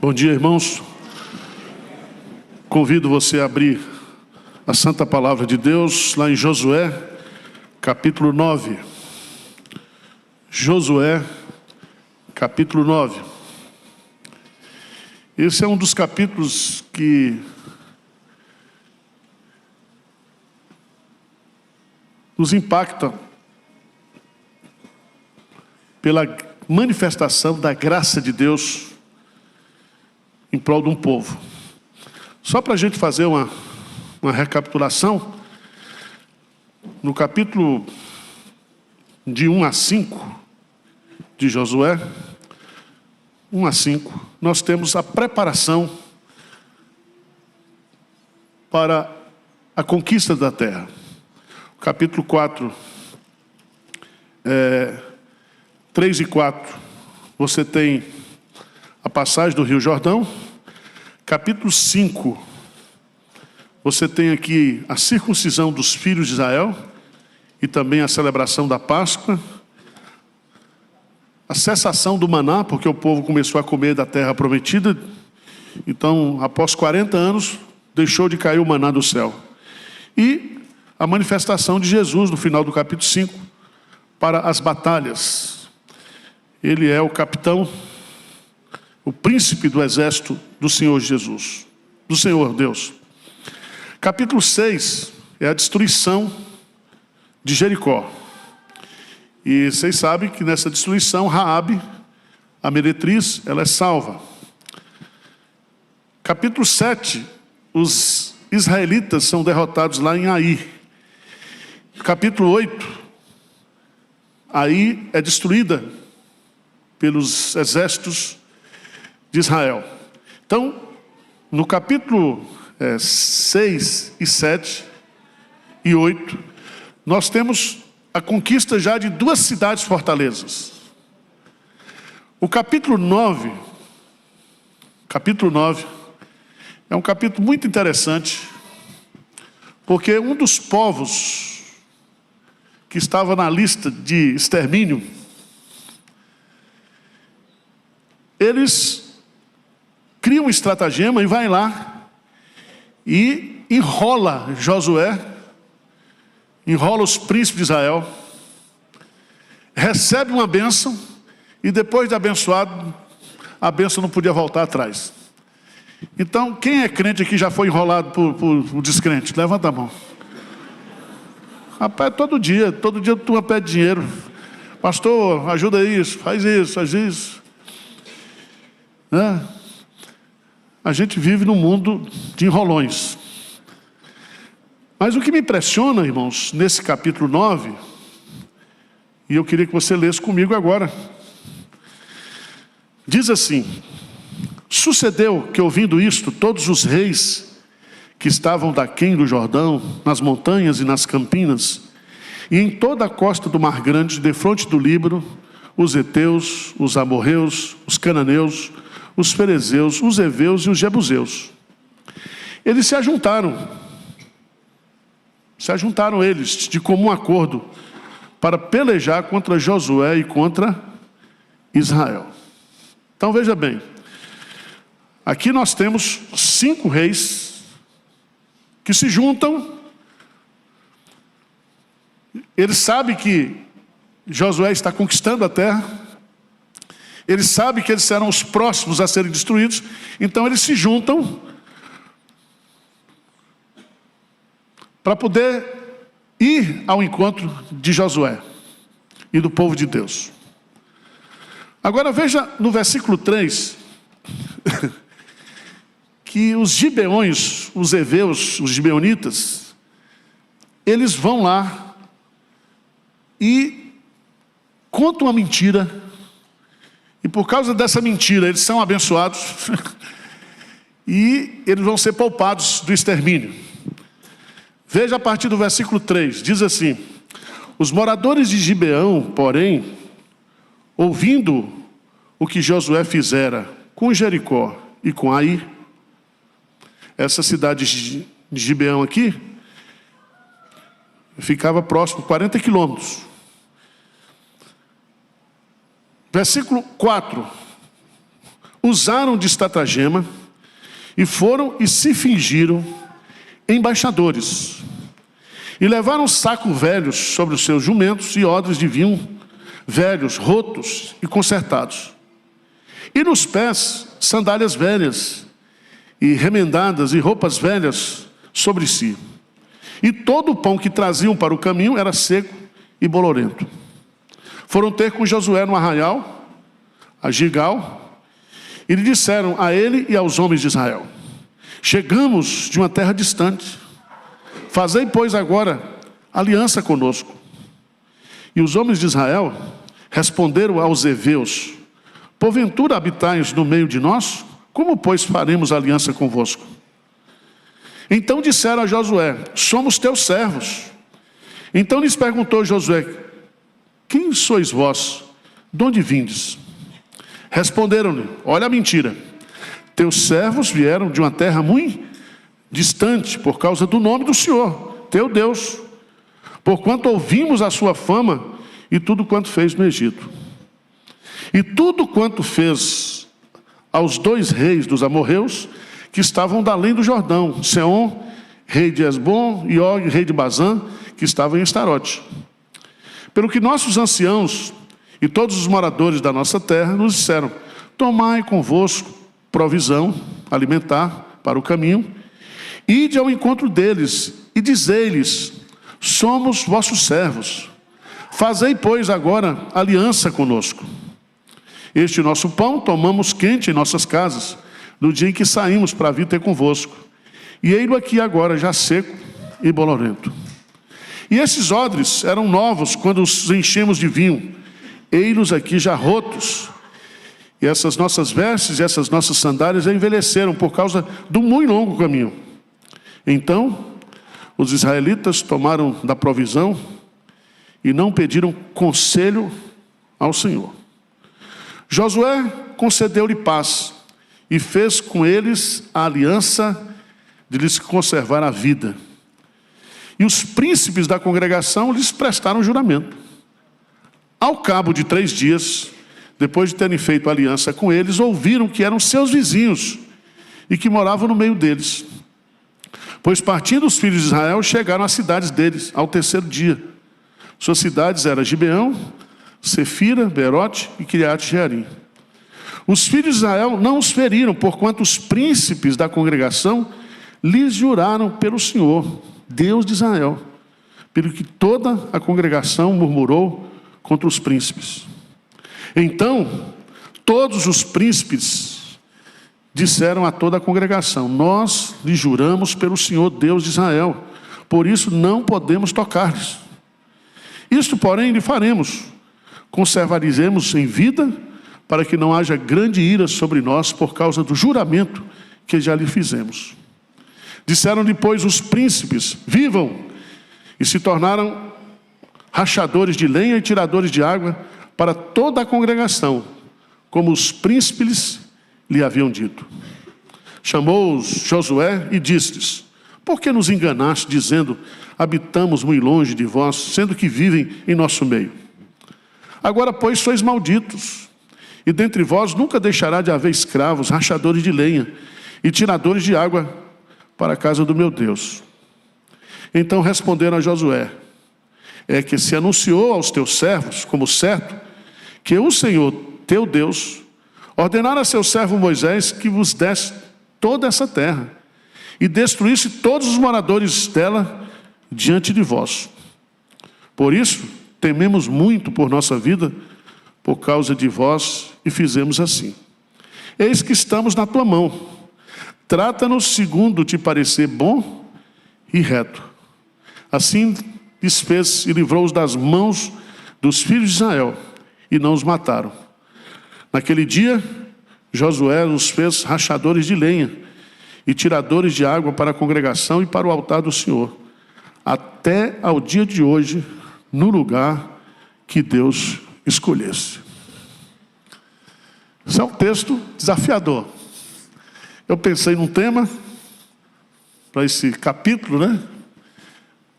Bom dia, irmãos. Convido você a abrir a Santa Palavra de Deus lá em Josué, capítulo 9. Josué, capítulo 9. Esse é um dos capítulos que nos impacta pela manifestação da graça de Deus em prol de um povo. Só para a gente fazer uma recapitulação, no capítulo de 1 a 5 de Josué, 1 a 5, nós temos a preparação para a conquista da terra. Capítulo 4, 3 e 4, você tem a passagem do Rio Jordão. Capítulo 5, você tem aqui a circuncisão dos filhos de Israel e também a celebração da Páscoa, a cessação do maná, porque o povo começou a comer da terra prometida. Então, após 40 anos, deixou de cair o maná do céu. E a manifestação de Jesus no final do capítulo 5 para as batalhas. Ele é o capitão, o príncipe do exército do Senhor Jesus, do Senhor Deus. Capítulo 6 é a destruição de Jericó. E vocês sabem que nessa destruição, Raabe, a meretriz, ela é salva. Capítulo 7, os israelitas são derrotados lá em Ai. Capítulo 8, Ai é destruída pelos exércitos de Israel. Então, no capítulo 6 e 7 e 8, nós temos a conquista já de 2 cidades fortalezas. O capítulo 9 é um capítulo muito interessante, porque um dos povos que estava na lista de extermínio, eles cria um estratagema e vai lá e enrola Josué, enrola os príncipes de Israel, recebe uma bênção e depois de abençoado, a bênção não podia voltar atrás. Então, quem é crente aqui já foi enrolado por descrente? Levanta a mão. Rapaz, todo dia tu pede dinheiro. Pastor, ajuda isso, faz isso. Né? A gente vive num mundo de enrolões. Mas o que me impressiona, irmãos, nesse capítulo 9, e eu queria que você lesse comigo agora, diz assim: sucedeu que, ouvindo isto, todos os reis que estavam daquém do Jordão, nas montanhas e nas campinas, e em toda a costa do Mar Grande, defronte do Líbano, os heteus, os amorreus, os cananeus, os ferezeus, os heveus e os jebuseus, eles se ajuntaram eles de comum acordo para pelejar contra Josué e contra Israel. Então veja bem, aqui nós temos 5 reis que se juntam. Eles sabem que Josué está conquistando a terra, eles sabem que eles serão os próximos a serem destruídos, então eles se juntam para poder ir ao encontro de Josué e do povo de Deus. Agora veja no versículo 3, que os gibeões, os heveus, os gibeonitas, eles vão lá e contam uma mentira. E por causa dessa mentira, eles são abençoados e eles vão ser poupados do extermínio. Veja a partir do versículo 3, diz assim: os moradores de Gibeão, porém, ouvindo o que Josué fizera com Jericó e com Ai, essa cidade de Gibeão aqui, ficava próximo, 40 quilômetros. Versículo 4. usaram de estratagema e foram e se fingiram embaixadores. E levaram sacos velhos sobre os seus jumentos e odres de vinho velhos, rotos e consertados. E nos pés, sandálias velhas e remendadas e roupas velhas sobre si. E todo o pão que traziam para o caminho era seco e bolorento. Foram ter com Josué no arraial, a Gilgal, e lhe disseram a ele e aos homens de Israel: chegamos de uma terra distante. Fazei, pois, agora aliança conosco. E os homens de Israel responderam aos heveus: porventura habitais no meio de nós? Como, pois, faremos aliança convosco? Então disseram a Josué: somos teus servos. Então lhes perguntou Josué: quem sois vós? De onde vindes? Responderam-lhe: olha a mentira. Teus servos vieram de uma terra muito distante, por causa do nome do Senhor, teu Deus, porquanto ouvimos a sua fama e tudo quanto fez no Egito. E tudo quanto fez aos 2 reis dos amorreus, que estavam da além do Jordão, Seom, rei de Esbom, e Og, rei de Bazã, que estavam em Estarote. Pelo que nossos anciãos e todos os moradores da nossa terra nos disseram: tomai convosco provisão alimentar para o caminho, ide ao encontro deles e dizei-lhes: somos vossos servos. Fazei, pois, agora aliança conosco. Este nosso pão tomamos quente em nossas casas, no dia em que saímos para vir ter convosco. E ei-lo aqui agora, já seco e bolorento. E esses odres eram novos quando os enchemos de vinho. Ei-los aqui já rotos. E essas nossas vestes e essas nossas sandálias já envelheceram por causa do muito longo caminho. Então, os israelitas tomaram da provisão e não pediram conselho ao Senhor. Josué concedeu-lhe paz e fez com eles a aliança de lhes conservar a vida. E os príncipes da congregação lhes prestaram juramento. Ao cabo de 3 dias, depois de terem feito aliança com eles, ouviram que eram seus vizinhos e que moravam no meio deles. Pois partindo os filhos de Israel, chegaram às cidades deles ao 3º dia. Suas cidades eram Gibeão, Sefira, Berote e Kiriat-Jearim. Os filhos de Israel não os feriram, porquanto os príncipes da congregação lhes juraram pelo Senhor, Deus de Israel, pelo que toda a congregação murmurou contra os príncipes. Então, todos os príncipes disseram a toda a congregação: nós lhe juramos pelo Senhor Deus de Israel, por isso não podemos tocar-lhes. Isto, porém, lhe faremos: conservaremos em vida, para que não haja grande ira sobre nós por causa do juramento que já lhe fizemos. Disseram-lhe, pois, os príncipes: vivam! E se tornaram rachadores de lenha e tiradores de água para toda a congregação, como os príncipes lhe haviam dito. Chamou-os Josué e disse-lhes: por que nos enganaste, dizendo: habitamos muito longe de vós, sendo que vivem em nosso meio? Agora, pois, sois malditos, e dentre vós nunca deixará de haver escravos, rachadores de lenha e tiradores de água para a casa do meu Deus. Então responderam a Josué: é que se anunciou aos teus servos, como certo, que o Senhor, teu Deus, ordenara a seu servo Moisés que vos desse toda essa terra e destruísse todos os moradores dela diante de vós. Por isso, tememos muito por nossa vida, por causa de vós, e fizemos assim. Eis que estamos na tua mão. Trata-nos segundo te parecer bom e reto. Assim lhes fez e livrou-os das mãos dos filhos de Israel, e não os mataram. Naquele dia, Josué os fez rachadores de lenha e tiradores de água para a congregação e para o altar do Senhor, até ao dia de hoje, no lugar que Deus escolhesse. Esse é um texto desafiador. Eu pensei num tema para esse capítulo, né?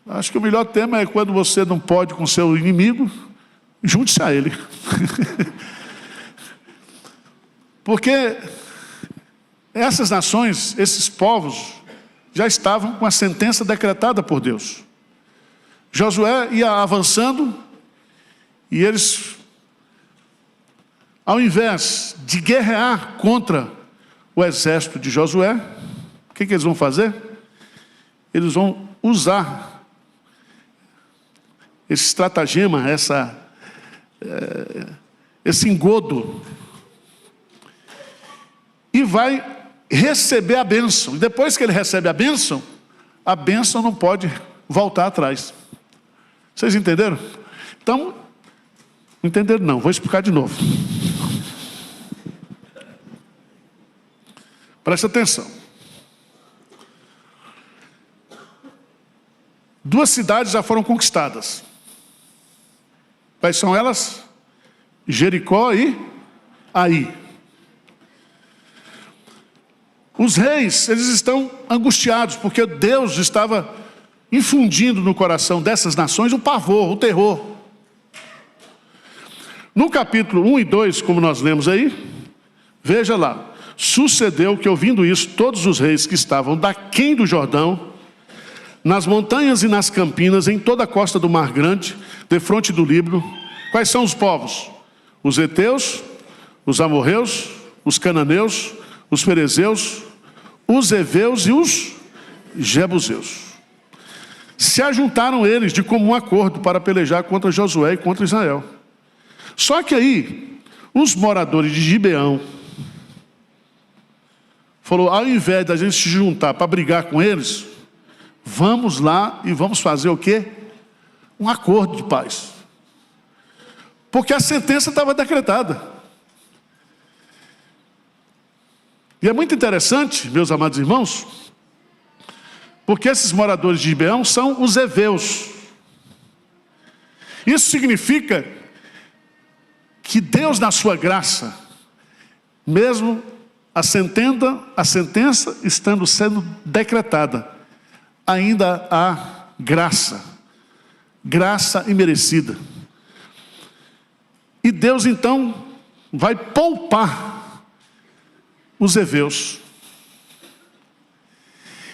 Acho que o melhor tema é quando você não pode com seu inimigo, junte-se a ele. Porque essas nações, esses povos, já estavam com a sentença decretada por Deus. Josué ia avançando e eles, ao invés de guerrear contra o exército de Josué, o que eles vão fazer? Eles vão usar esse estratagema, esse engodo, e vai receber a bênção. E depois que ele recebe a bênção não pode voltar atrás. Vocês entenderam? Então, não entenderam não, vou explicar de novo. Presta atenção. 2 cidades já foram conquistadas. Quais são elas? Jericó e Ai. Os reis, eles estão angustiados, porque Deus estava infundindo no coração dessas nações o pavor, o terror. No capítulo 1 e 2, como nós lemos aí, veja lá. Sucedeu que, ouvindo isso, todos os reis que estavam daquém do Jordão, nas montanhas e nas campinas, em toda a costa do Mar Grande, defronte do Líbano. Quais são os povos? Os heteus, os amorreus, os cananeus, os ferezeus, os heveus e os jebuseus. Se ajuntaram eles de comum acordo para pelejar contra Josué e contra Israel. Só que aí, os moradores de Gibeão falou, ao invés da gente se juntar para brigar com eles, vamos lá e vamos fazer o quê? Um acordo de paz. Porque a sentença estava decretada. E é muito interessante, meus amados irmãos, porque esses moradores de Gibeão são os heveus. Isso significa que Deus, na sua graça, mesmo a sentença estando sendo decretada, ainda há graça imerecida. E Deus então vai poupar os heveus.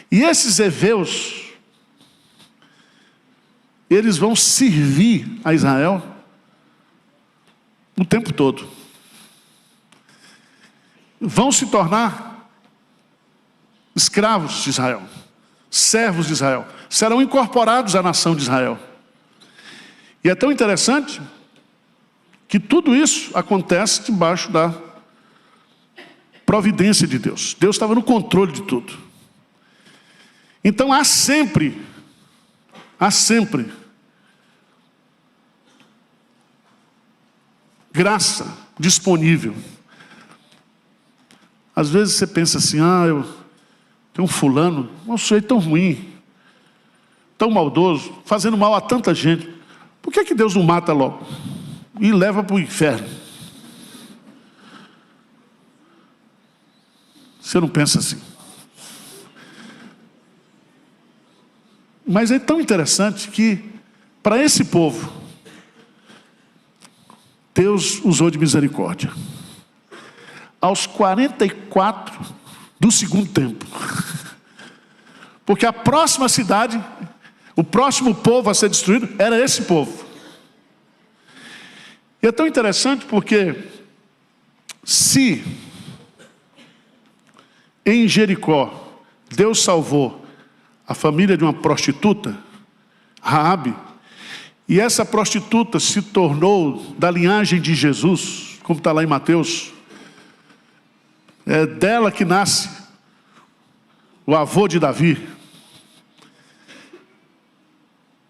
E esses heveus, eles vão servir a Israel o tempo todo. Vão se tornar escravos de Israel, servos de Israel, serão incorporados à nação de Israel. E é tão interessante que tudo isso acontece debaixo da providência de Deus. Deus estava no controle de tudo. Então há sempre graça disponível. Às vezes você pensa assim, eu tenho um fulano, um sujeito tão ruim, tão maldoso, fazendo mal a tanta gente. Por que Deus não mata logo e leva para o inferno? Você não pensa assim. Mas é tão interessante que, para esse povo, Deus usou de misericórdia. Aos 44 do segundo tempo. Porque a próxima cidade, o próximo povo a ser destruído, era esse povo. E é tão interessante porque, se em Jericó Deus salvou a família de uma prostituta, Raabe, e essa prostituta se tornou da linhagem de Jesus, como está lá em Mateus, é dela que nasce o avô de Davi.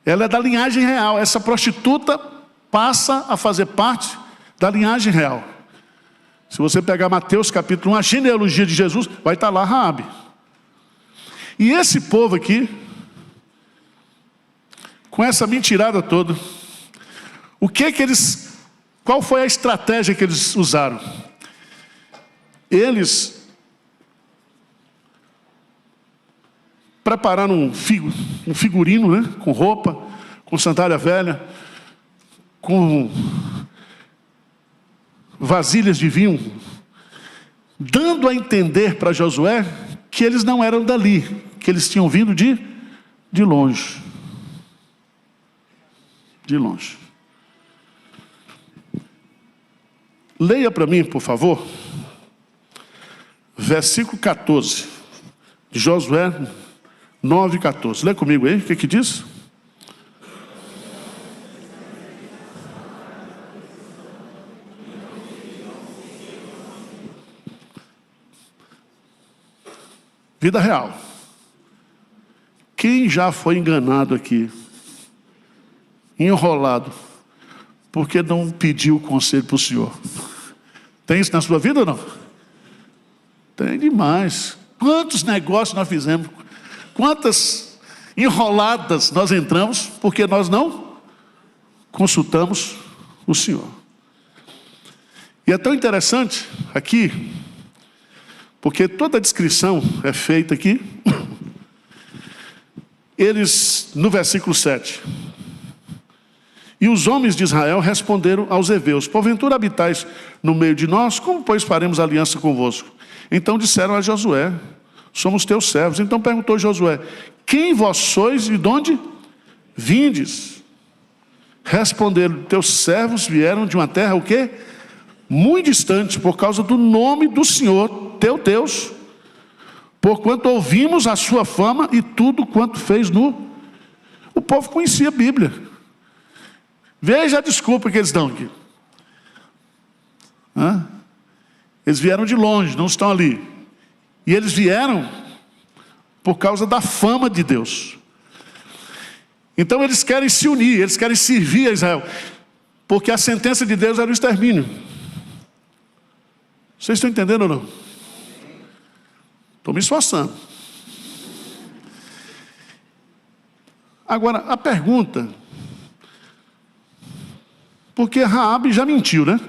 Ela é da linhagem real. Essa prostituta passa a fazer parte da linhagem real. Se você pegar Mateus capítulo 1, a genealogia de Jesus, vai estar lá Raabe. E esse povo aqui, com essa mentirada toda, qual foi a estratégia que eles usaram? Eles prepararam um figurino, né? Com roupa, com sandália velha, com vasilhas de vinho, dando a entender para Josué que eles não eram dali, que eles tinham vindo de longe. De longe. Leia para mim, por favor, versículo 14, de Josué 9:14. Lê comigo aí, o que diz? Vida real. Quem já foi enganado aqui, enrolado, porque não pediu conselho para o Senhor? Tem isso na sua vida ou não? Tem demais. Quantos negócios nós fizemos, quantas enroladas nós entramos, porque nós não consultamos o Senhor. E é tão interessante aqui, porque toda a descrição é feita aqui. Eles, no versículo 7, e os homens de Israel responderam aos heveus: porventura habitais no meio de nós? Como, pois, faremos aliança convosco? Então disseram a Josué: somos teus servos. Então perguntou Josué: quem vós sois e de onde vindes? Responderam: teus servos vieram de uma terra, o quê? Muito distante, por causa do nome do Senhor, teu Deus, porquanto ouvimos a sua fama e tudo quanto fez no... O povo conhecia a Bíblia. Veja a desculpa que eles dão aqui. Eles vieram de longe, não estão ali. E eles vieram por causa da fama de Deus. Então eles querem se unir, eles querem servir a Israel, porque a sentença de Deus era o extermínio. Vocês estão entendendo ou não? Estou me esforçando. Agora, a pergunta... Porque Raabe já mentiu, né?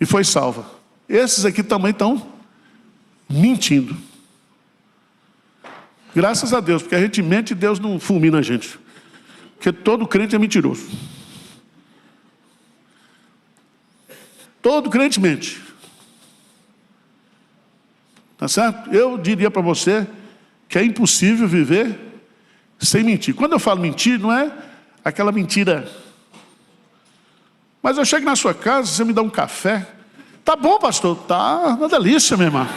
E foi salva. Esses aqui também estão mentindo. Graças a Deus, porque a gente mente e Deus não fulmina a gente. Porque todo crente é mentiroso. Todo crente mente. Tá certo? Eu diria para você que é impossível viver sem mentir. Quando eu falo mentir, não é aquela mentira... Mas eu chego na sua casa, você me dá um café. Tá bom, pastor? Tá uma delícia, minha irmã.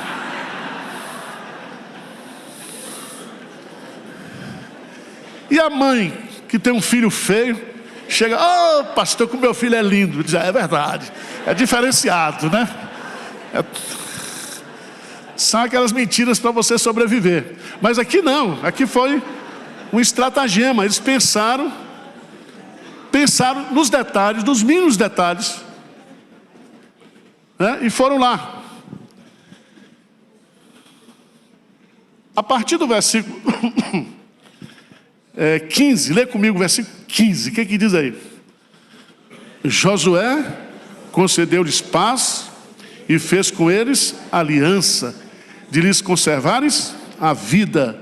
E a mãe, que tem um filho feio, chega: oh, pastor, como meu filho é lindo. Diz: é verdade, é diferenciado, né? São aquelas mentiras para você sobreviver. Mas aqui não, aqui foi um estratagema. Eles pensaram nos detalhes, nos mínimos detalhes, né? E foram lá. A partir do versículo 15, lê comigo o versículo 15, o que diz aí? Josué concedeu-lhes paz e fez com eles aliança, de lhes conservares a vida,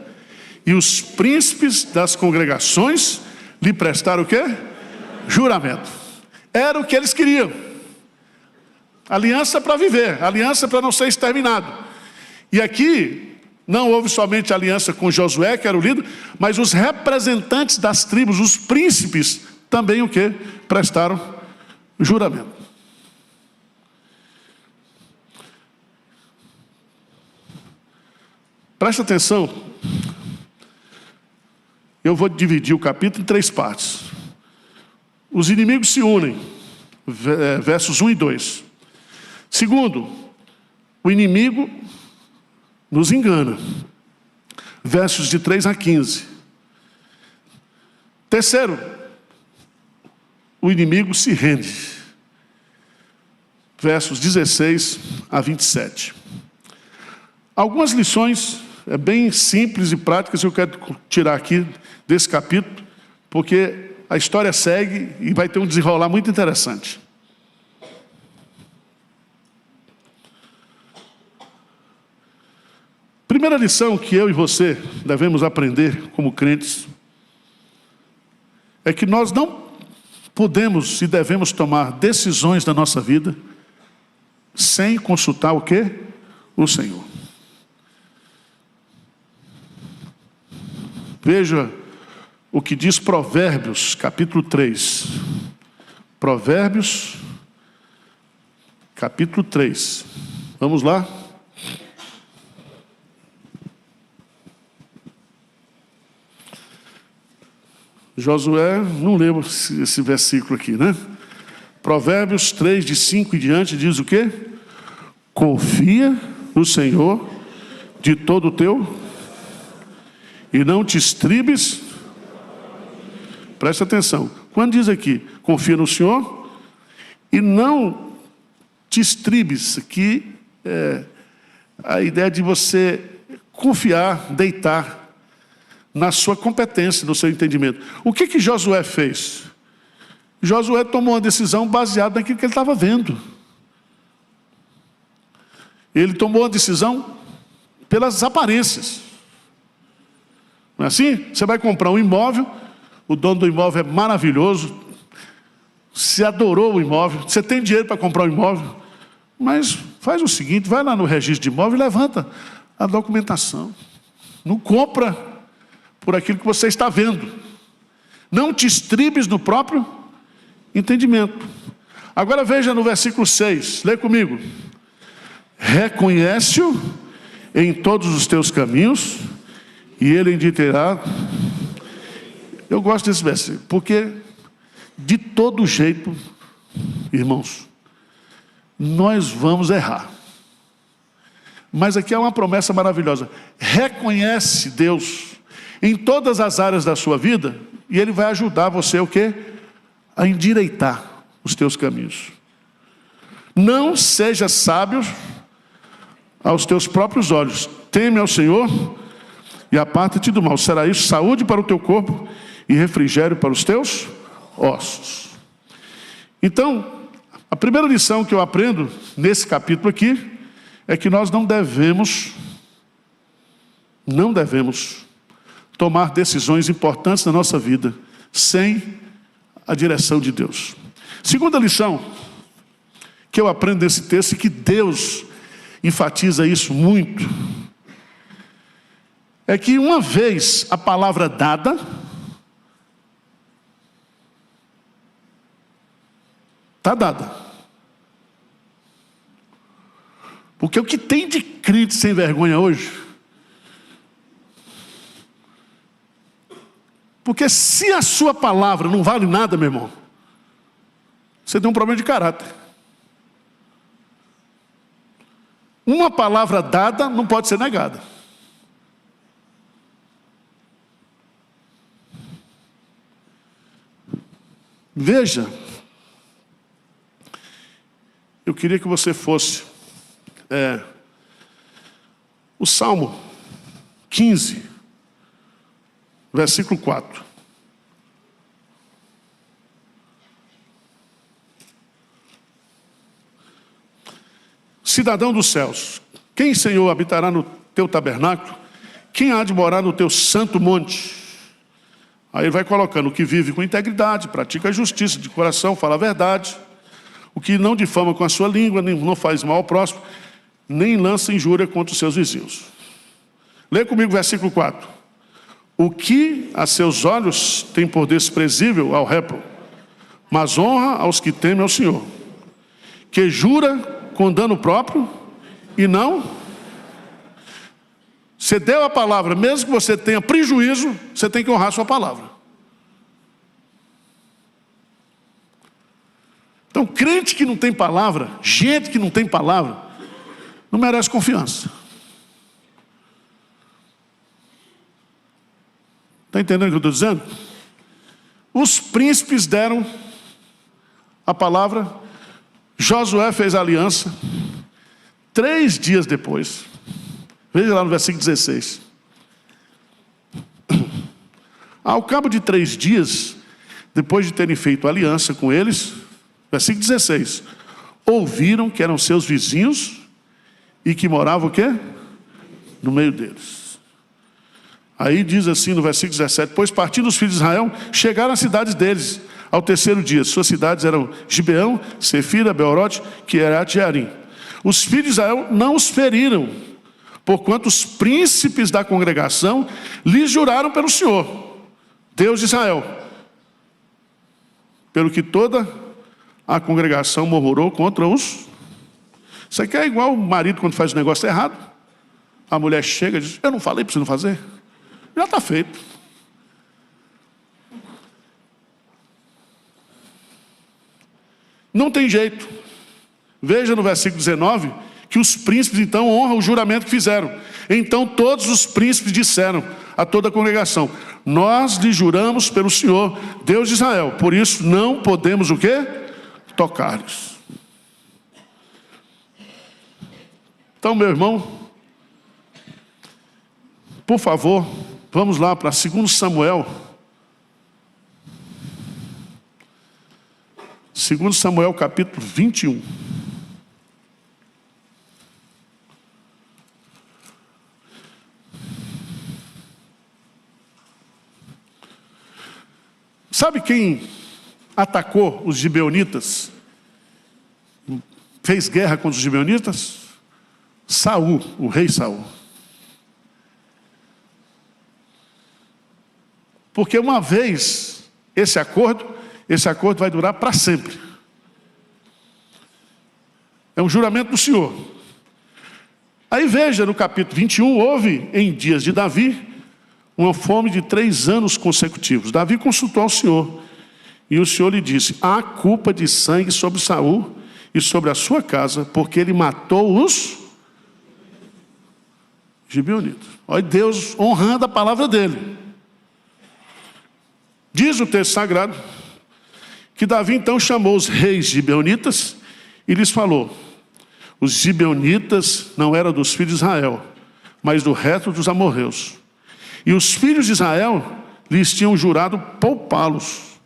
e os príncipes das congregações lhe prestaram o quê? Juramento. Era o que eles queriam. Aliança para viver, aliança para não ser exterminado. E aqui não houve somente aliança com Josué, que era o líder, mas os representantes das tribos, os príncipes, também o que? Prestaram juramento. Presta atenção. Eu vou dividir o capítulo em 3 partes. Os inimigos se unem, versos 1 e 2. Segundo, o inimigo nos engana, versos de 3 a 15. Terceiro, o inimigo se rende, versos 16 a 27. Algumas lições bem simples e práticas que eu quero tirar aqui desse capítulo, porque a história segue e vai ter um desenrolar muito interessante. Primeira lição que eu e você devemos aprender como crentes é que nós não podemos e devemos tomar decisões da nossa vida sem consultar o quê? o Senhor. Veja o que diz Provérbios, capítulo 3. Provérbios, capítulo 3. Vamos lá? Josué, não lembro esse versículo aqui, né? Provérbios 3, de 5 em diante, diz o quê? Confia no Senhor de todo o teu e não te estribes. Preste atenção. Quando diz aqui, confia no Senhor e não te estribes, aqui é a ideia de você confiar, deitar na sua competência, no seu entendimento. O que Josué fez? Josué tomou uma decisão baseada naquilo que ele estava vendo. Ele tomou uma decisão pelas aparências. Não é assim? Você vai comprar um imóvel, o dono do imóvel é maravilhoso, você adorou o imóvel, você tem dinheiro para comprar um imóvel, mas faz o seguinte, vai lá no registro de imóvel e levanta a documentação. Não compra por aquilo que você está vendo. Não te estribes no próprio entendimento. Agora veja no versículo 6, lê comigo. Reconhece-o em todos os teus caminhos e ele indicará. Eu gosto desse versículo, porque de todo jeito, irmãos, nós vamos errar. Mas aqui é uma promessa maravilhosa. Reconhece Deus em todas as áreas da sua vida e ele vai ajudar você o quê? A endireitar os teus caminhos. Não seja sábio aos teus próprios olhos. Teme ao Senhor e aparta-te do mal. Será isso saúde para o teu corpo e refrigério para os teus ossos. Então, a primeira lição que eu aprendo nesse capítulo aqui é que nós não devemos tomar decisões importantes na nossa vida sem a direção de Deus. Segunda lição que eu aprendo nesse texto, e que Deus enfatiza isso muito, é que uma vez a palavra dada, está dada. Porque o que tem de crente sem vergonha hoje, porque se a sua palavra não vale nada, meu irmão, você tem um problema de caráter. Uma palavra dada não pode ser negada. Veja, eu queria que você fosse o Salmo 15, versículo 4. Cidadão dos céus, quem, Senhor, habitará no teu tabernáculo? Quem há de morar no teu santo monte? Aí ele vai colocando: o que vive com integridade, pratica a justiça de coração, fala a verdade, o que não difama com a sua língua, nem não faz mal ao próximo, nem lança injúria contra os seus vizinhos. Lê comigo o versículo 4. O que a seus olhos tem por desprezível ao répro, mas honra aos que temem ao Senhor, que jura com dano próprio e não. Você deu a palavra, mesmo que você tenha prejuízo, você tem que honrar a sua palavra. Então, crente que não tem palavra, gente que não tem palavra, não merece confiança. Está entendendo o que eu estou dizendo? Os príncipes deram a palavra, Josué fez a aliança, 3 dias depois, veja lá no versículo 16. Ao cabo de 3 dias, depois de terem feito aliança com eles, versículo 16, ouviram que eram seus vizinhos e que moravam o quê? No meio deles. Aí diz assim no versículo 17, pois partindo os filhos de Israel, chegaram às cidades deles ao 3º dia. Suas cidades eram Gibeão, Sefira, Beorote, Quireat e Jearim. Os filhos de Israel não os feriram, porquanto os príncipes da congregação lhes juraram pelo Senhor, Deus de Israel, pelo que toda a congregação murmurou contra os... Isso aqui é igual o marido quando faz o negócio errado. A mulher chega e diz, eu não falei para você não fazer? Já está feito. Não tem jeito. Veja no versículo 19, que os príncipes então honram o juramento que fizeram. Então todos os príncipes disseram a toda a congregação, nós lhe juramos pelo Senhor, Deus de Israel, por isso não podemos o quê? Tocar-lhes. Então, meu irmão, por favor, vamos lá para 2 Samuel. 2 Samuel capítulo 21. Sabe quem atacou os gibeonitas? Fez guerra contra os gibeonitas? Saul, o rei Saul. Porque uma vez esse acordo vai durar para sempre. É um juramento do Senhor. Aí veja no capítulo 21, houve em dias de Davi uma fome de 3 anos consecutivos. Davi consultou ao Senhor e o Senhor lhe disse, há culpa de sangue sobre Saul e sobre a sua casa, porque ele matou os gibeonitas. Olha Deus honrando a palavra dele. Diz o texto sagrado que Davi então chamou os reis gibeonitas e lhes falou, os gibeonitas não eram dos filhos de Israel, mas do resto dos amorreus. E os filhos de Israel lhes tinham jurado poupá-los.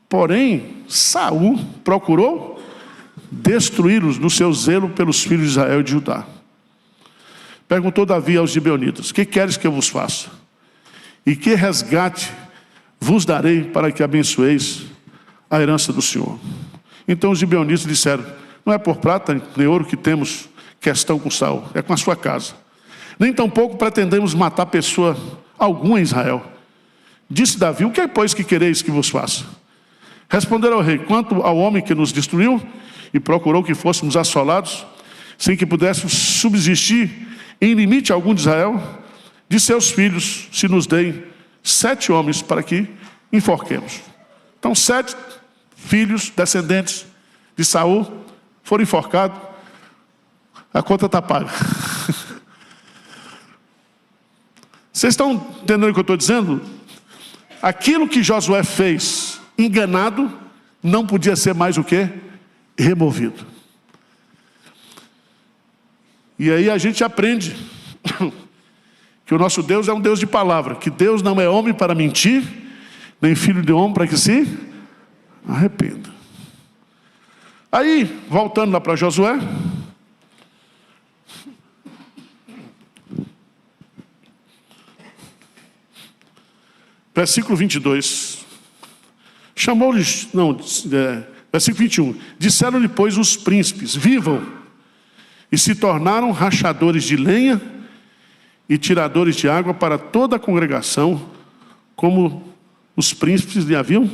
Porém, Saul procurou destruí-los no seu zelo pelos filhos de Israel e de Judá. Perguntou Davi aos gibeonitas, que queres que eu vos faça? E que resgate vos darei para que abençoeis a herança do Senhor? Então os gibeonitas disseram, não é por prata nem ouro que temos questão com Saul, é com a sua casa. Nem tampouco pretendemos matar pessoa alguma em Israel. Disse Davi, o que é, pois, que quereis que vos faça? Responderam ao rei, quanto ao homem que nos destruiu e procurou que fôssemos assolados, sem que pudéssemos subsistir em limite algum de Israel, de seus filhos se nos deem 7 homens para que enforquemos. Então 7 filhos, descendentes de Saul, foram enforcados, a conta está paga. Vocês estão entendendo o que eu estou dizendo? Aquilo que Josué fez, enganado, não podia ser mais o quê? Removido. E aí a gente aprende que o nosso Deus é um Deus de palavra, que Deus não é homem para mentir, nem filho de homem para que se arrependa. Aí, voltando lá para Josué, versículo 22, chamou-lhes, versículo 21, disseram-lhe, pois, os príncipes, vivam, e se tornaram rachadores de lenha e tiradores de água para toda a congregação, como os príncipes lhe haviam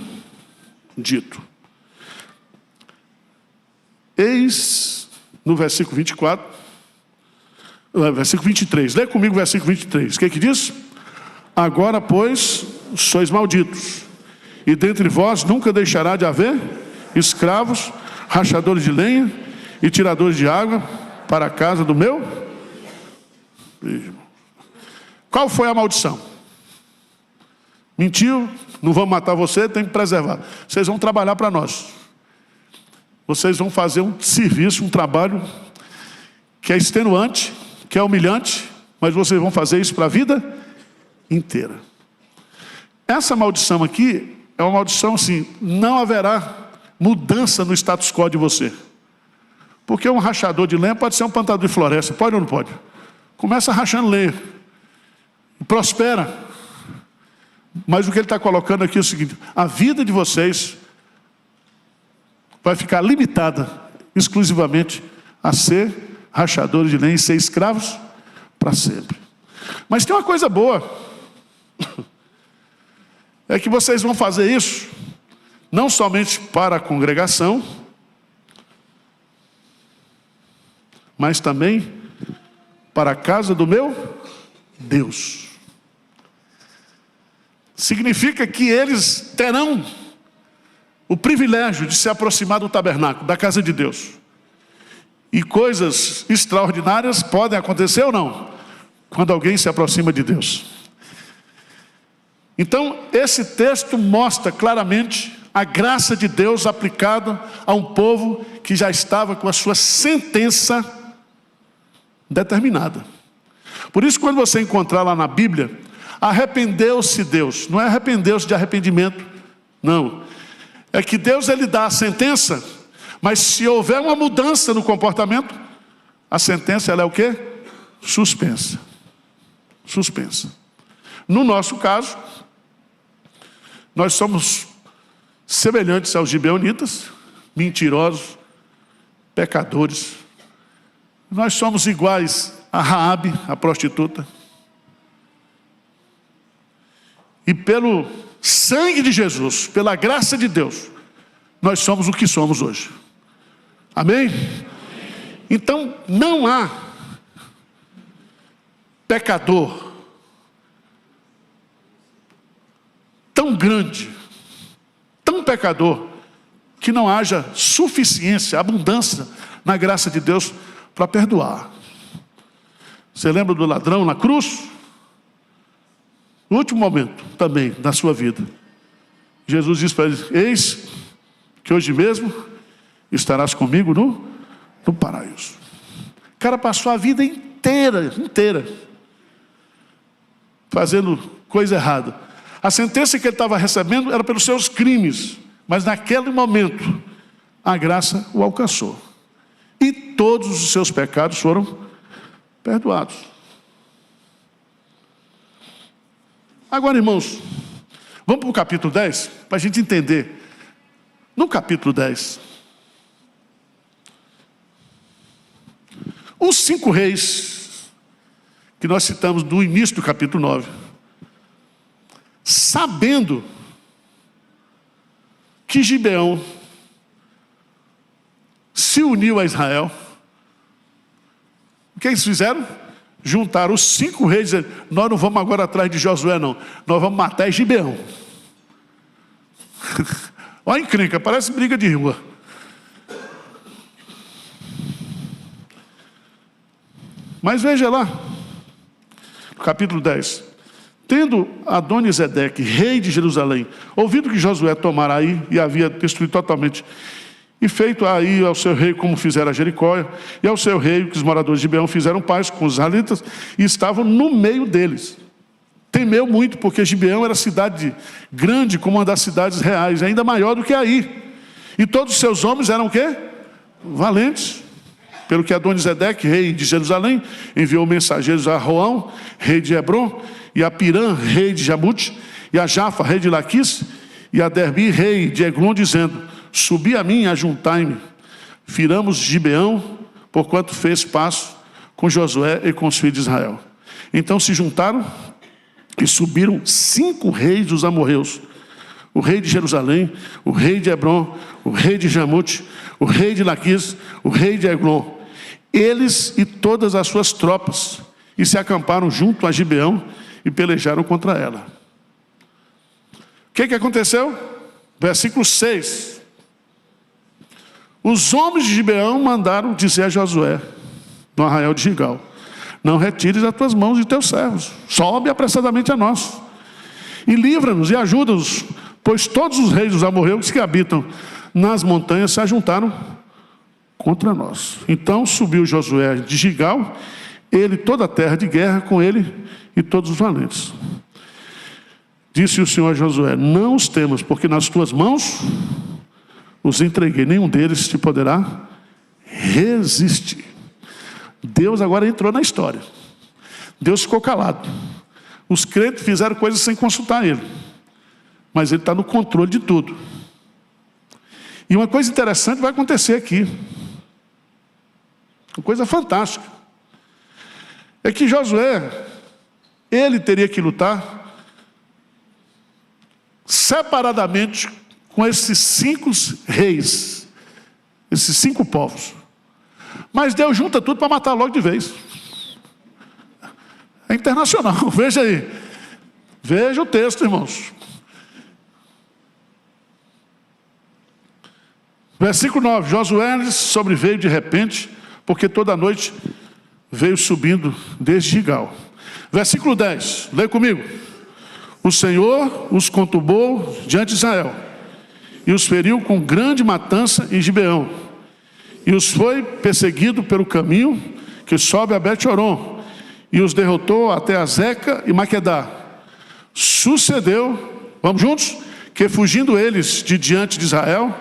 dito. Eis, no versículo 24, versículo 23, lê comigo o versículo 23, o que diz? Agora, pois, sois malditos, e dentre vós nunca deixará de haver escravos, rachadores de lenha e tiradores de água para a casa do meu. Qual foi a maldição? Mentiu, não vamos matar você, tem que preservar. Vocês vão trabalhar para nós. Vocês vão fazer um serviço, um trabalho que é extenuante, que é humilhante, mas vocês vão fazer isso para a vida inteira. Essa maldição aqui é uma maldição assim, não haverá mudança no status quo de você. Porque um rachador de lenha pode ser um plantador de floresta, pode ou não pode? Começa rachando lenha, prospera. Mas o que ele está colocando aqui é o seguinte, a vida de vocês vai ficar limitada exclusivamente a ser rachadores de lenha e ser escravos para sempre. Mas tem uma coisa boa, é que vocês vão fazer isso, não somente para a congregação, mas também para a casa do meu Deus. Significa que eles terão o privilégio de se aproximar do tabernáculo, da casa de Deus. E coisas extraordinárias podem acontecer ou não, quando alguém se aproxima de Deus. Então, esse texto mostra claramente a graça de Deus aplicada a um povo que já estava com a sua sentença determinada. Por isso, quando você encontrar lá na Bíblia, arrependeu-se Deus, não é arrependeu-se de arrependimento, não. É que Deus, ele dá a sentença, mas se houver uma mudança no comportamento, a sentença, ela é o quê? Suspensa. Suspensa. No nosso caso, nós somos semelhantes aos gibeonitas, mentirosos, pecadores. Nós somos iguais a Raabe, a prostituta. E pelo sangue de Jesus, pela graça de Deus, nós somos o que somos hoje. Amém? Então, não há pecador tão grande, tão pecador, que não haja suficiência, abundância na graça de Deus para perdoar. Você lembra do ladrão na cruz? No último momento também da sua vida, Jesus disse para ele: eis que hoje mesmo estarás comigo no paraíso. O cara passou a vida inteira fazendo coisa errada. A sentença que ele estava recebendo era pelos seus crimes, mas naquele momento a graça o alcançou e todos os seus pecados foram perdoados. Agora, irmãos, vamos para o capítulo 10, para a gente entender. No capítulo 10, os 5 reis que nós citamos no início do capítulo 9, sabendo que Gibeão se uniu a Israel, o que eles fizeram? Juntaram os 5 reis e disseram: nós não vamos agora atrás de Josué não, nós vamos matar Gibeão. Olha a encrenca, parece briga de rua. Mas veja lá, no capítulo 10. Tendo Adoni-Zedeque, rei de Jerusalém, ouvido que Josué tomara Ai e havia destruído totalmente, e feito a Ai ao seu rei como fizera a Jericó, e ao seu rei que os moradores de Gibeão fizeram paz com os israelitas, e estavam no meio deles. Temeu muito, porque Gibeão era cidade grande, como uma das cidades reais, ainda maior do que Ai. E todos os seus homens eram o quê? Valentes. Pelo que Adoni-Zedeque, rei de Jerusalém, enviou mensageiros a Roão, rei de Hebron, e a Pirã, rei de Jabute, e a Jafa, rei de Laquis, e a Derbi, rei de Eglon, dizendo: subi a mim e ajuntai-me, firamos Gibeão, porquanto fez paz com Josué e com os filhos de Israel. Então se juntaram e subiram 5 reis dos amorreus: o rei de Jerusalém, o rei de Hebron, o rei de Jamute, o rei de Laquis, o rei de Eglon, eles e todas as suas tropas, e se acamparam junto a Gibeão e pelejaram contra ela. O que aconteceu? Versículo 6. Os homens de Gibeão mandaram dizer a Josué, no arraial de Gilgal: não retires as tuas mãos de teus servos, sobe apressadamente a nós, e livra-nos e ajuda-nos, pois todos os reis dos amorreus que habitam nas montanhas se ajuntaram contra nós. Então subiu Josué de Gilgal, ele toda a terra de guerra com ele e todos os valentes. Disse o Senhor a Josué: não os temas, porque nas tuas mãos os entreguei, nenhum deles te poderá resistir. Deus agora entrou na história. Deus ficou calado. Os crentes fizeram coisas sem consultar ele, mas ele está no controle de tudo. E uma coisa interessante vai acontecer aqui. Uma coisa fantástica. É que Josué, ele teria que lutar separadamente com esses 5 reis, esses 5 povos. Mas Deus junta tudo para matar logo de vez. É internacional, veja aí. Veja o texto, irmãos. Versículo 9. Josué lhes sobreveio de repente, porque toda noite veio subindo desde Gigal. Versículo 10. Leia comigo. O Senhor os conturbou diante de Israel e os feriu com grande matança em Gibeão, e os foi perseguido pelo caminho que sobe a Bet-Horon, e os derrotou até Azeca e Maquedá. Sucedeu, vamos juntos, que fugindo eles de diante de Israel,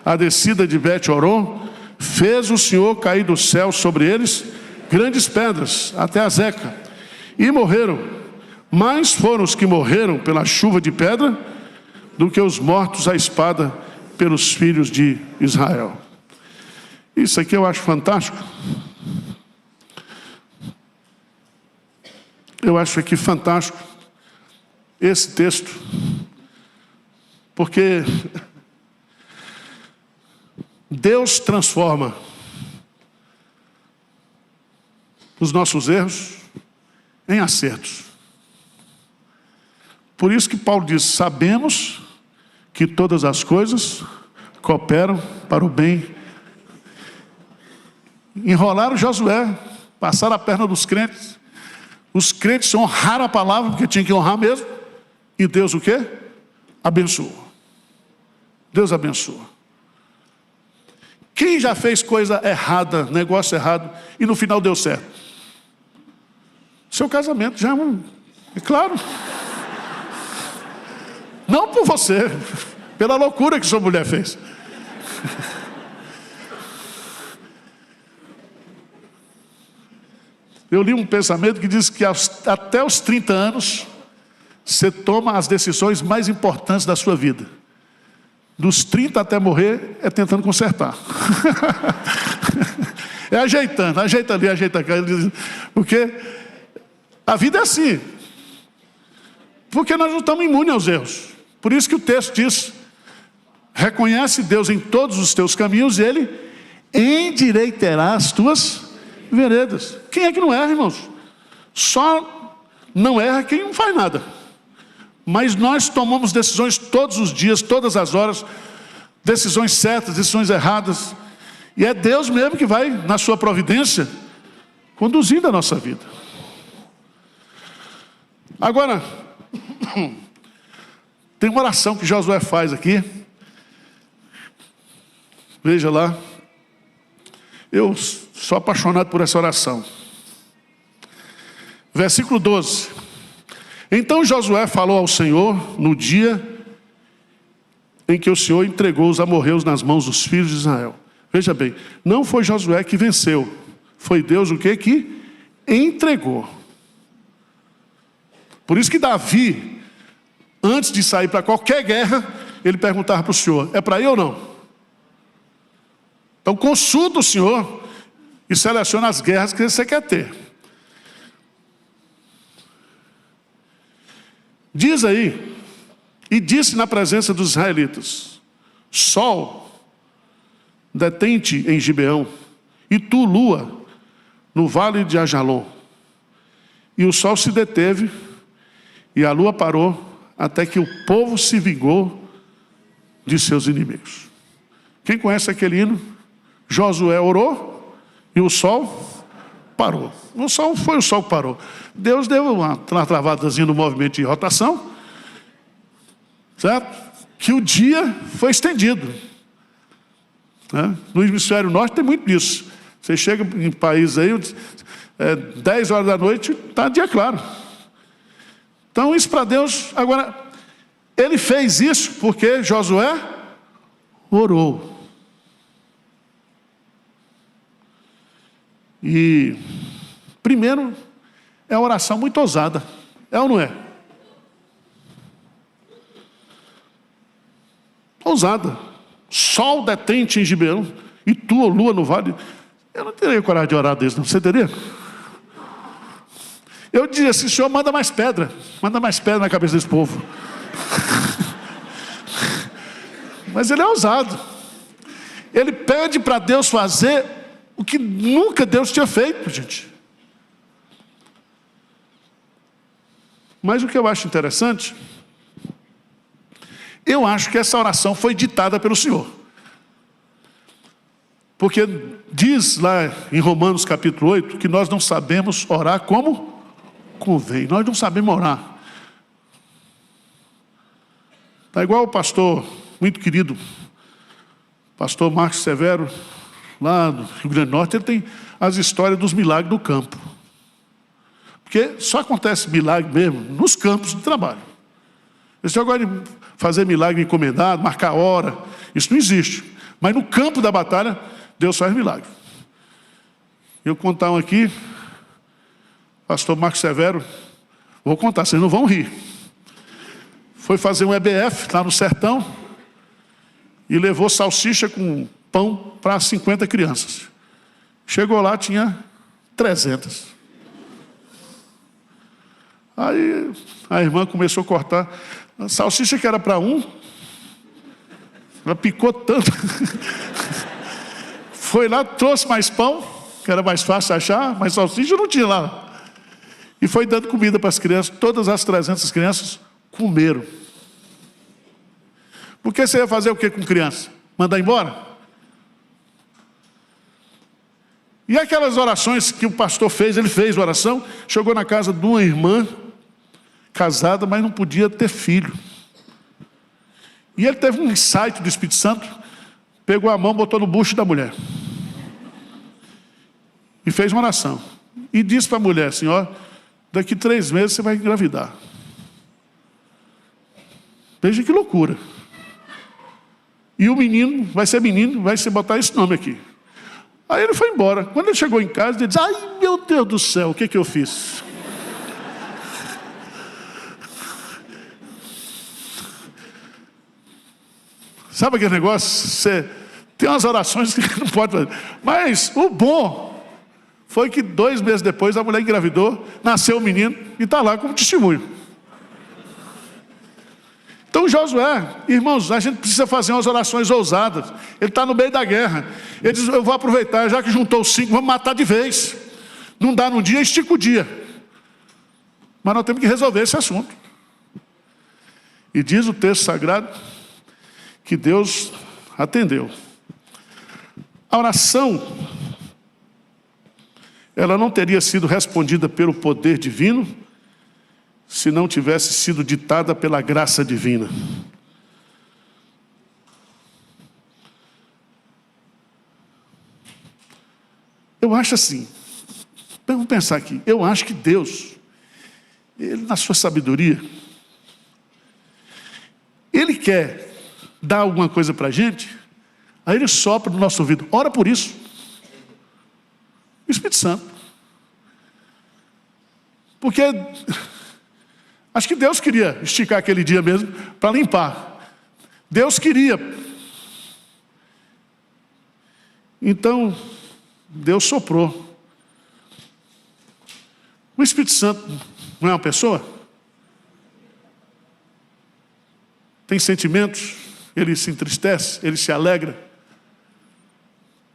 a descida de Bet-Horon, fez o Senhor cair do céu sobre eles grandes pedras até Azeca, e morreram. Mais foram os que morreram pela chuva de pedra do que os mortos à espada pelos filhos de Israel. Isso aqui eu acho fantástico. Eu acho aqui fantástico esse texto, porque Deus transforma os nossos erros em acertos. Por isso que Paulo diz: sabemos que todas as coisas cooperam para o bem. Enrolaram Josué, passaram a perna dos crentes. Os crentes honraram a palavra, porque tinham que honrar mesmo. E Deus o quê? Abençoou. Deus abençoa. Quem já fez coisa errada, negócio errado, e no final deu certo? Seu casamento já é claro. Não por você, pela loucura que sua mulher fez. Eu li um pensamento que diz que até os 30 anos, você toma as decisões mais importantes da sua vida. Dos 30 até morrer, é tentando consertar. É ajeitando, ajeita ali, ajeita cá. Porque a vida é assim. Porque nós não estamos imunes aos erros. Por isso que o texto diz: reconhece Deus em todos os teus caminhos, e Ele endireitará as tuas veredas. Quem é que não erra, irmãos? Só não erra quem não faz nada. Mas nós tomamos decisões todos os dias, todas as horas, decisões certas, decisões erradas, e é Deus mesmo que vai, na sua providência, conduzindo a nossa vida. Agora, tem uma oração que Josué faz aqui. Veja lá. Eu sou apaixonado por essa oração. Versículo 12. Então Josué falou ao Senhor no dia em que o Senhor entregou os amorreus nas mãos dos filhos de Israel. Veja bem, não foi Josué que venceu, foi Deus o quê? Que entregou. Por isso que Davi, antes de sair para qualquer guerra, ele perguntava para o Senhor: é para ir ou não? Então consulta o Senhor e seleciona as guerras que você quer ter. Diz aí: e disse na presença dos israelitas: sol, detente em Gibeão, e tu, lua, no vale de Ajalon. E o sol se deteve, e a lua parou, até que o povo se vingou de seus inimigos. Quem conhece aquele hino? Josué orou, e o sol parou. Não só foi o sol que parou. Deus deu uma travadazinha no movimento de rotação, certo? Que o dia foi estendido. No hemisfério norte tem muito disso. Você chega em países aí, 10 horas da noite, está dia claro. Então isso para Deus. Agora, ele fez isso porque Josué orou. E primeiro, é uma oração muito ousada. É ou não é? Ousada. Sol detente em Gibeão, e tua lua no vale. Eu não teria coragem de orar desse, não. Você teria? Eu dizia assim: Senhor, manda mais pedra na cabeça desse povo. Mas ele é ousado. Ele pede para Deus fazer o que nunca Deus tinha feito, gente. Mas o que eu acho interessante, eu acho que essa oração foi ditada pelo Senhor. Porque diz lá em Romanos capítulo 8, que nós não sabemos orar como convém. Nós não sabemos orar. Está igual o pastor muito querido, pastor Marcos Severo, lá do Rio Grande do Norte. Ele tem as histórias dos milagres do campo. Porque só acontece milagre mesmo nos campos de trabalho. Esse negócio de fazer milagre encomendado, marcar hora, isso não existe. Mas no campo da batalha, Deus faz milagre. Eu contar um aqui, pastor Marcos Severo, vou contar, vocês não vão rir. Foi fazer um EBF lá no sertão e levou salsicha com pão para 50 crianças. Chegou lá, tinha 300. Aí a irmã começou a cortar a salsicha que era para um, ela picou tanto. Foi lá, trouxe mais pão, que era mais fácil achar, mas salsicha não tinha lá. E foi dando comida para as crianças. Todas as 300 crianças comeram. Porque você ia fazer o que com criança? Mandar embora? E aquelas orações que o pastor fez, ele fez oração, chegou na casa de uma irmã, casada, mas não podia ter filho. E ele teve um insight do Espírito Santo, pegou a mão, botou no bucho da mulher. E fez uma oração. E disse para a mulher assim: ó, daqui 3 meses você vai engravidar. Veja que loucura. E o menino, vai ser botar esse nome aqui. Aí ele foi embora. Quando ele chegou em casa, ele disse: ai, meu Deus do céu, o que eu fiz? Sabe aquele negócio? Você tem umas orações que não pode fazer. Mas o bom foi que 2 meses depois a mulher engravidou, nasceu o menino e está lá como testemunho. Então Josué, irmãos, a gente precisa fazer umas orações ousadas. Ele está no meio da guerra. Ele diz: eu vou aproveitar, já que juntou os 5, vamos matar de vez. Não dá num dia, estica o dia. Mas nós temos que resolver esse assunto. E diz o texto sagrado que Deus atendeu. A oração, ela não teria sido respondida pelo poder divino se não tivesse sido ditada pela graça divina. Eu acho assim, vamos pensar aqui, eu acho que Deus, Ele na sua sabedoria, Ele quer dar alguma coisa para a gente, aí Ele sopra no nosso ouvido: ora por isso. O Espírito Santo. Porque acho que Deus queria esticar aquele dia mesmo para limpar. Deus queria. Então, Deus soprou. O Espírito Santo não é uma pessoa? Tem sentimentos, ele se entristece, ele se alegra.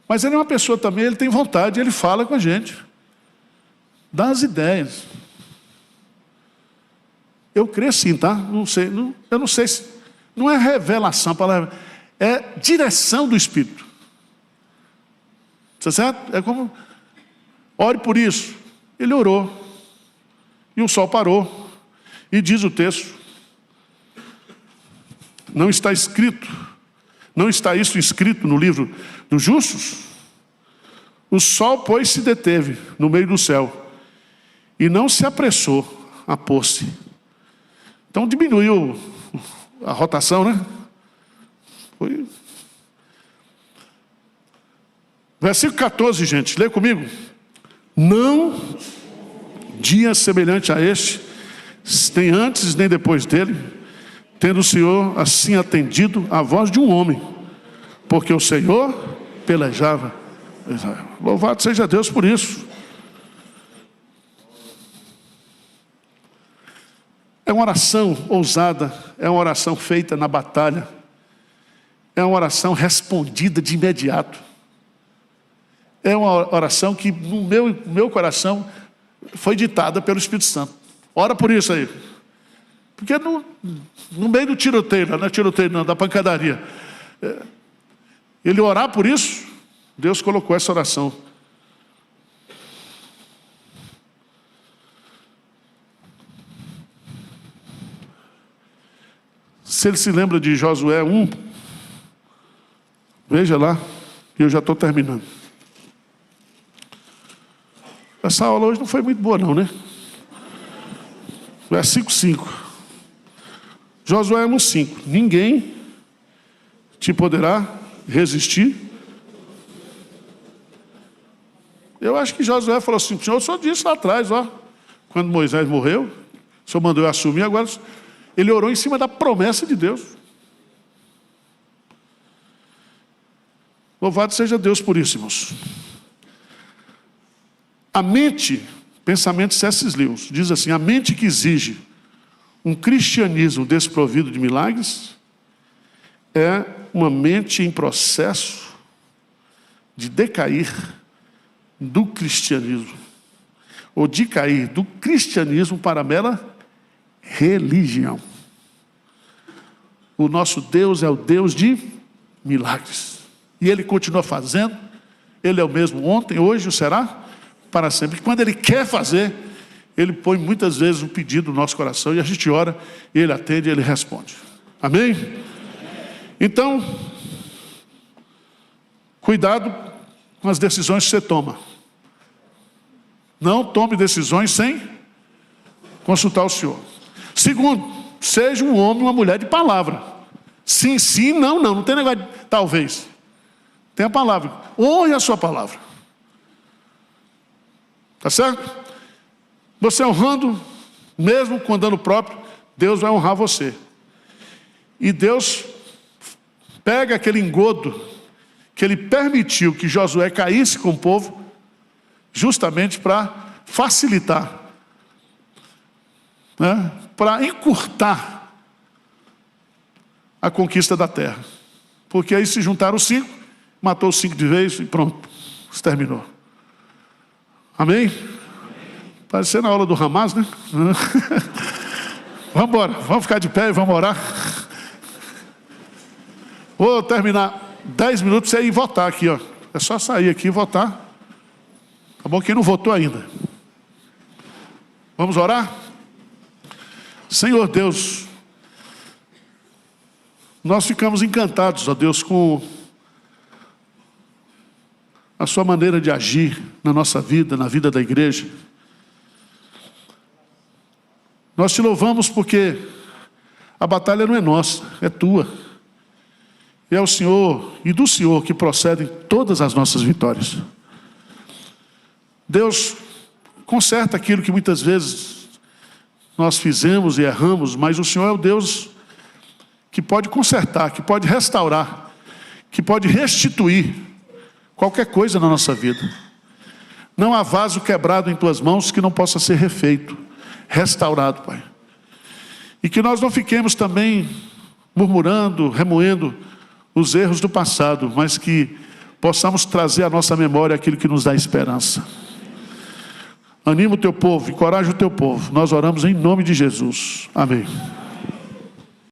Mas ele é uma pessoa também, ele tem vontade, ele fala com a gente. Dá as ideias. Eu creio sim, tá? Não sei, eu não sei se... Não é revelação, a palavra... É direção do Espírito. Está certo? É como... Ore por isso. Ele orou. E o sol parou. E diz o texto: não está escrito, não está isso escrito no livro dos justos? O sol, pois, se deteve no meio do céu e não se apressou a pôr-se. Então diminuiu a rotação, né? Foi. Versículo 14, gente, lê comigo. Não dia semelhante a este, nem antes nem depois dele, tendo o Senhor assim atendido a voz de um homem, porque o Senhor pelejava Louvado seja Deus por isso. É uma oração ousada, é uma oração feita na batalha, é uma oração respondida de imediato. É uma oração que no meu coração foi ditada pelo Espírito Santo. Ora por isso aí. Porque no meio do tiroteio, não é tiroteio não, da pancadaria. Ele orar por isso, Deus colocou essa oração. Se ele se lembra de Josué 1, veja lá, eu já estou terminando. Essa aula hoje não foi muito boa não, né? Versículo 5. Josué 1:5. Ninguém te poderá resistir. Eu acho que Josué falou assim: o senhor só disse lá atrás, ó, quando Moisés morreu, o senhor mandou eu assumir, agora ele orou em cima da promessa de Deus. Louvado seja Deus por isso, irmãos. A mente, pensamento C.S. Lewis, diz assim: a mente que exige um cristianismo desprovido de milagres é uma mente em processo de decair do cristianismo, ou de cair do cristianismo para a mera religião. O nosso Deus é o Deus de milagres, e Ele continua fazendo. Ele é o mesmo ontem, hoje o será para sempre. E quando Ele quer fazer, Ele põe muitas vezes um pedido no nosso coração, e a gente ora, e Ele atende, e Ele responde. Amém? Então, cuidado com as decisões que você toma. Não tome decisões sem consultar o Senhor. Segundo, seja um homem ou uma mulher de palavra. Sim, sim, não, não tem negócio de talvez. Tem a palavra. Honre a sua palavra. Tá certo? Você honrando, mesmo com dano próprio, Deus vai honrar você. E Deus pega aquele engodo que Ele permitiu que Josué caísse com o povo, justamente para facilitar, né? Para encurtar a conquista da terra. Porque aí se juntaram os 5, matou os 5 de vez e pronto, se terminou. Amém? Parecendo na aula do Hamas, né? Vamos embora, vamos ficar de pé e vamos orar. Vou terminar 10 minutos para você ir votar aqui, ó. É só sair aqui e votar. Tá bom? Quem não votou ainda. Vamos orar? Senhor Deus, nós ficamos encantados, ó Deus, com a sua maneira de agir na nossa vida, na vida da igreja. Nós te louvamos porque a batalha não é nossa, é tua. E é o Senhor e do Senhor que procedem todas as nossas vitórias. Deus, conserta aquilo que muitas vezes nós fizemos e erramos, mas o Senhor é o Deus que pode consertar, que pode restaurar, que pode restituir qualquer coisa na nossa vida. Não há vaso quebrado em tuas mãos que não possa ser refeito, restaurado, Pai. E que nós não fiquemos também murmurando, remoendo os erros do passado, mas que possamos trazer à nossa memória aquilo que nos dá esperança. Anima o teu povo, encoraja o teu povo. Nós oramos em nome de Jesus. Amém.